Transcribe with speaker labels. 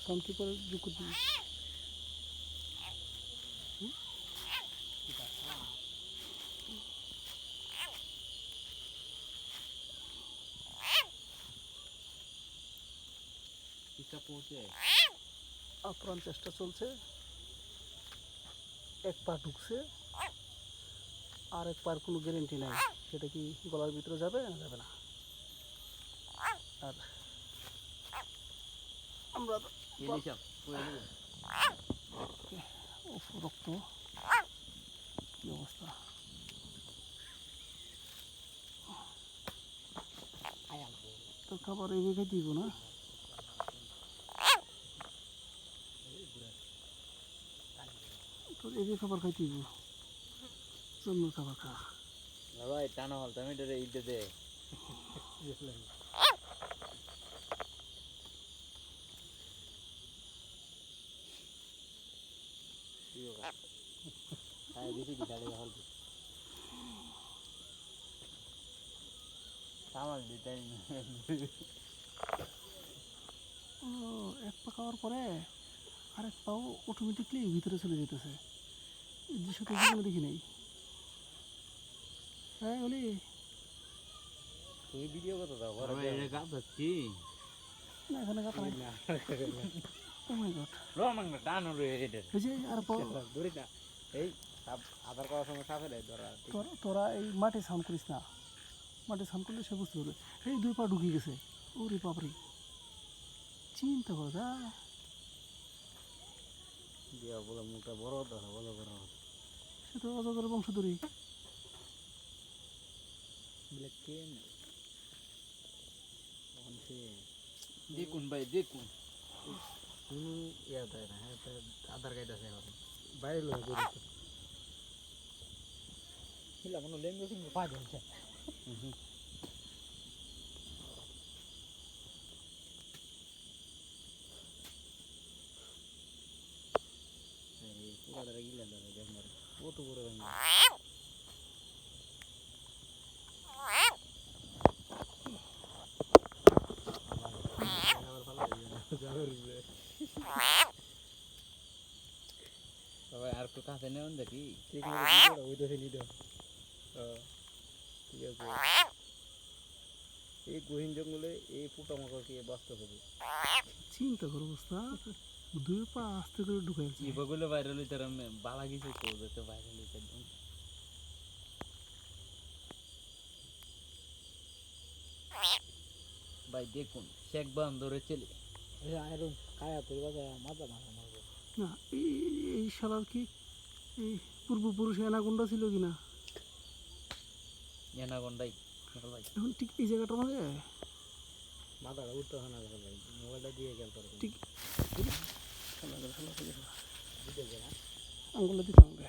Speaker 1: শান্তি করে যুক্ত দিই। আপ্রাণ চেষ্টা চলছে, এক পা ঢুকছে আর এক পার কোনো গ্যারেন্টি নাই সেটা কি গলার ভিতরে যাবে না যাবে না। আর আমরা রক্ত কি অবস্থা, তো খাবার এই জায়গায় দিব না, তোর এই যে খাবার খাইতে দিব, জন্মের খাবার খা
Speaker 2: ভাই। টানা হল টমেটো রে ইদে দে বেশি দিতে হল সামাল দিতে।
Speaker 1: ও এক পা খাওয়ার পরে আরেক পাও অটোমেটিকলি ভিতরে চলে যেতেছে, এই দৃশ্যটা জীবনে দেখি নাই। হ্যাঁ বলি
Speaker 2: তুই ভিডিও কত দাও বড় এটা গাছ হচ্ছি
Speaker 1: না, এখানে কথা নাই। ও মাই গড,
Speaker 2: রমাং না টানো রে এটা
Speaker 1: এই যে আর পাও
Speaker 2: দড়ি না এই আধার করার সময় সাথে দেয় ধরা।
Speaker 1: তোরা এই মাঠে সাউন্ড করিস না, মাঠে সাউন্ড করলে সে বুঝতে পারবে। এই দুই পা ঢুকিয়ে গেছে, ওরে বাপরে, চিন্তা কর যা
Speaker 2: দিয়া বলে মুখটা বড় ধরা বলো বড়
Speaker 1: সে তো অজগরের বংশধরী।
Speaker 2: দেখুন ভাই দেখুন ইয়া দেয় না, আধার কার্ড আছে বাইরে লোক কোনো লেঙ্গুয়েজ পাওয়া যাচ্ছে। কত বড় সবাই আর একটু কাছে নেন দেখি ঠিক আছে। এই গহীন জঙ্গলে এই পোকামাকড়কে বাঁচতে হবে।
Speaker 1: চিন্তা কর অবস্থা, দুই পা আস্তে করে ঢুকাইছে।
Speaker 2: এগুলো ভাইরাল হইতে বালা কিছু তো যাতে ভাইরাল হইতে ভাই দেখুন শেখ বান্দরে চলে আয়রন কায়া তুই মাথা মাথা মারবো
Speaker 1: না। এই শালার কি এই পূর্বপুরুষ অ্যানাকোন্ডা ছিল কিনা,
Speaker 2: অ্যানাকোন্ডাই
Speaker 1: এখন ঠিক এই জায়গাটার মধ্যে
Speaker 2: মাথাটা উঠতে হয় না ভাই, মোবাইলটা দিয়ে গেল
Speaker 1: ঠিক আঙ্গুলটা দিতে হবে।